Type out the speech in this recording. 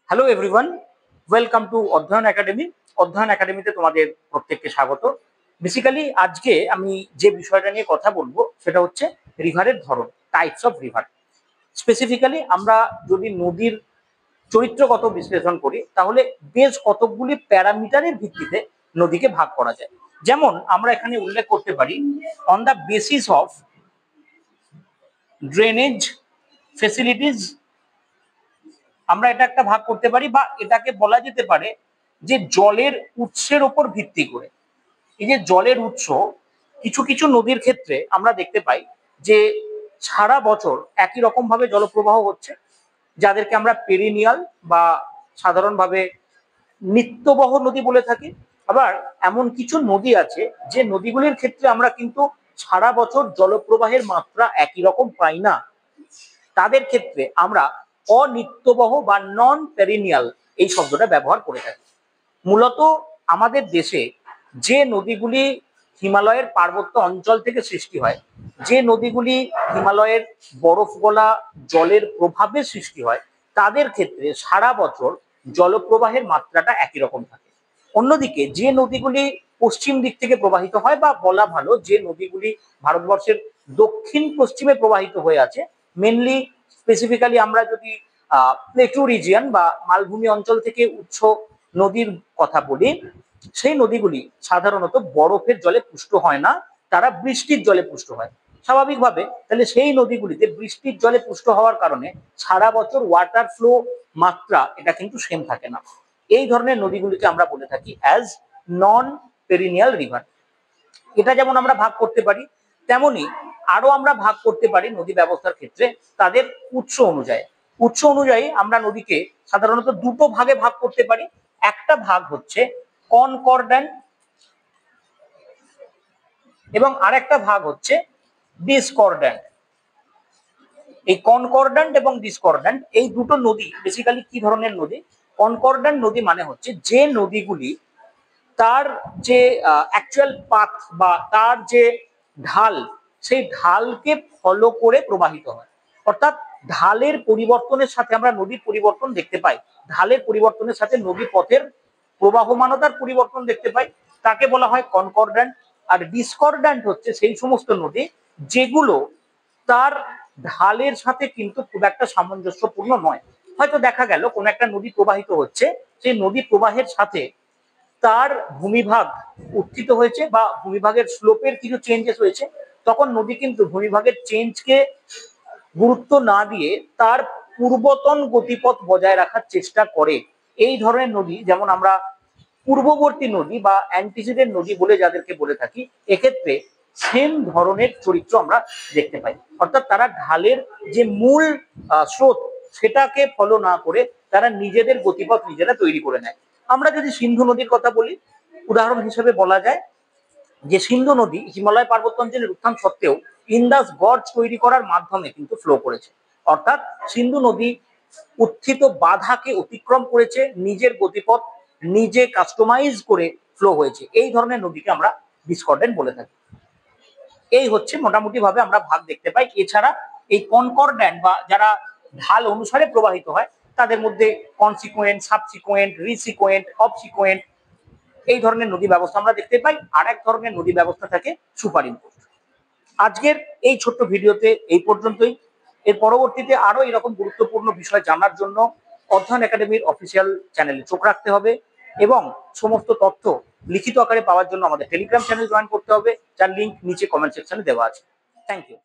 Hello everyone, welcome to অধ্যয়ন academy. অধ্যয়ন একাডেমিতে তোমাদের প্রত্যেককে স্বাগত। বেসিক্যালি আজকে আমি যে বিষয়টা নিয়ে কথা বলবো সেটা হচ্ছে রিভারের ধরন, টাইপস অফ রিভার। স্পেসিফিক্যালি আমরা যদি নদীর চরিত্রগত বিশ্লেষণ করি তাহলে বেশ কতকগুলি প্যারামিটারের ভিত্তিতে নদীকে ভাগ করা যায়। যেমন আমরা এখানে উল্লেখ করতে পারি on the basis of drainage facilities, আমরা এটা একটা ভাগ করতে পারি বা এটাকে বলা যেতে পারে যে জলের উৎসের ওপর ভিত্তি করে। এই যে জলের উৎস, কিছু কিছু নদীর ক্ষেত্রে আমরা দেখতে পাই যে সারা বছর একই রকম ভাবে জলপ্রবাহ হচ্ছে, যাদেরকে আমরা পেরিনিয়াল বা সাধারণভাবে নিত্যবহ নদী বলে থাকি। আবার এমন কিছু নদী আছে যে নদীগুলির ক্ষেত্রে আমরা কিন্তু সারা বছর জলপ্রবাহের মাত্রা একই রকম পাই না, তাদের ক্ষেত্রে আমরা অনিত্যবহ বা নন পেরিনিয়াল এই শব্দটা ব্যবহার করে থাকি। মূলত আমাদের দেশে যে নদীগুলি হিমালয়ের পার্বত্য অঞ্চল থেকে সৃষ্টি হয়, যে নদীগুলি হিমালয়ের বরফ গলা জলের প্রভাবে সৃষ্টি হয়, তাদের ক্ষেত্রে সারা বছর জলপ্রবাহের মাত্রাটা একই রকম থাকে। অন্যদিকে যে নদীগুলি পশ্চিম দিক থেকে প্রবাহিত হয়, বা বলা ভালো যে নদীগুলি ভারতবর্ষের দক্ষিণ পশ্চিমে প্রবাহিত হয়ে আছে, মেনলি স্পেসিফিক্যালি আমরা যদি প্লেটু রিজিয়ন বা মালভূমি অঞ্চল থেকে উৎস নদীর কথা বলি, সেই নদীগুলি সাধারণত বরফের জলে পুষ্ট হয় না, তারা বৃষ্টির জলে পুষ্ট হয় স্বাভাবিকভাবে। তাহলে সেই নদীগুলিতে বৃষ্টির জলে পুষ্ট হওয়ার কারণে সারা বছর ওয়াটার ফ্লো মাত্রা এটা কিন্তু সেম থাকে না। এই ধরনের নদীগুলিকে আমরা বলে থাকি অ্যাজ নন পেরিনিয়াল রিভার। এটা যেমন আমরা ভাগ করতে পারি, তেমনি আরো আমরা ভাগ করতে পারি নদী ব্যবস্থার ক্ষেত্রে তাদের উৎস অনুযায়ী। উৎস অনুযায়ী আমরা নদীকে সাধারণত দুটো ভাগে ভাগ করতে পারি। একটা ভাগ হচ্ছে কনকর্ড্যান্ট এবং আরেকটা ভাগ হচ্ছে ডিসকর্ড্যান্ট। এই কনকর্ড্যান্ট এবং ডিসকর্ড্যান্ট এই দুটো নদী বেসিক্যালি কি ধরনের নদী? কনকর্ড্যান্ট নদী মানে হচ্ছে যে নদীগুলি তার যে অ্যাকচুয়াল পাথ বা তার যে ঢাল, সেই ঢালকে ফলো করে প্রবাহিত হয়। অর্থাৎ ঢালের পরিবর্তনের সাথে আমরা নদীর পরিবর্তন দেখতে পাই, ঢালের পরিবর্তনের সাথে নদী পথের প্রবাহমানতার পরিবর্তন দেখতে পাই, তাকে বলা হয় কনকর্ড্যান্ট। আর ডিসকর্ড্যান্ট হচ্ছে সেই সমস্ত নদী যেগুলো তার ঢালের সাথে কিন্তু খুব একটা সামঞ্জস্যপূর্ণ নয়। হয়তো দেখা গেল কোন একটা নদী প্রবাহিত হচ্ছে, সেই নদী প্রবাহের সাথে তার ভূমিভাগ উত্থিত হয়েছে বা ভূমিভাগের স্লোপের কিছু চেঞ্জেস হয়েছে, তখন নদী কিন্তু ভূমিভাগের চেঞ্জকে গুরুত্ব না দিয়ে তার পূর্বতন গতিপথ বজায় রাখার চেষ্টা করে। এই ধরনের নদী যেমন আমরা পূর্ববর্তী নদী বা অ্যান্টিসিডেন্ট নদী বলে যাদেরকে বলে থাকি, এক্ষেত্রে সেম ধরনের চরিত্র আমরা দেখতে পাই। অর্থাৎ তারা ঢালের যে মূল স্রোত সেটাকে ফলো না করে তারা নিজেদের গতিপথ নিজেরা তৈরি করে নেয়। আমরা যদি সিন্ধু নদীর কথা বলি, উদাহরণ হিসেবে বলা যায় যে সিন্ধু নদী হিমালয় পার্বত্য অঞ্চলের উত্থান সত্ত্বেও ইন্দাস গর্জ তৈরি করার মাধ্যমে কিন্তু ফ্লো করেছে। অর্থাৎ সিন্ধু নদী উত্থিত বাধাকে অতিক্রম করেছে, নিজের গতিপথ নিজে কাস্টমাইজ করে ফ্লো হয়েছে। এই ধরনের নদীকে আমরা ডিসকর্ডেন্ট বলে থাকি। এই হচ্ছে মোটামুটি ভাবে আমরা ভাগ দেখতে পাই। এছাড়া এই কনকর্ড্যান্ট বা যারা ঢাল অনুসারে প্রবাহিত হয় তাদের মধ্যে কনসিকুয়েন্ট, সাবসিকুয়েন্ট, রিসিকুয়েন্ট, অবসিকুয়েন্ট এই ধরনের নদী ব্যবস্থা আমরা দেখতে পাই। আর এক ধরনের নদী ব্যবস্থা থাকে সুপার ইম্পোজ। আজকের এই ছোট্ট ভিডিওতে এই পর্যন্তই। এর পরবর্তীতে আরো এরকম গুরুত্বপূর্ণ বিষয় জানার জন্য অধ্যয়ন একাডেমির অফিসিয়াল চ্যানেলে চোখ রাখতে হবে এবং সমস্ত তথ্য লিখিত আকারে পাওয়ার জন্য আমাদের টেলিগ্রাম চ্যানেল জয়েন করতে হবে, যার লিঙ্ক নিচে কমেন্ট সেকশনে দেওয়া আছে। Thank you.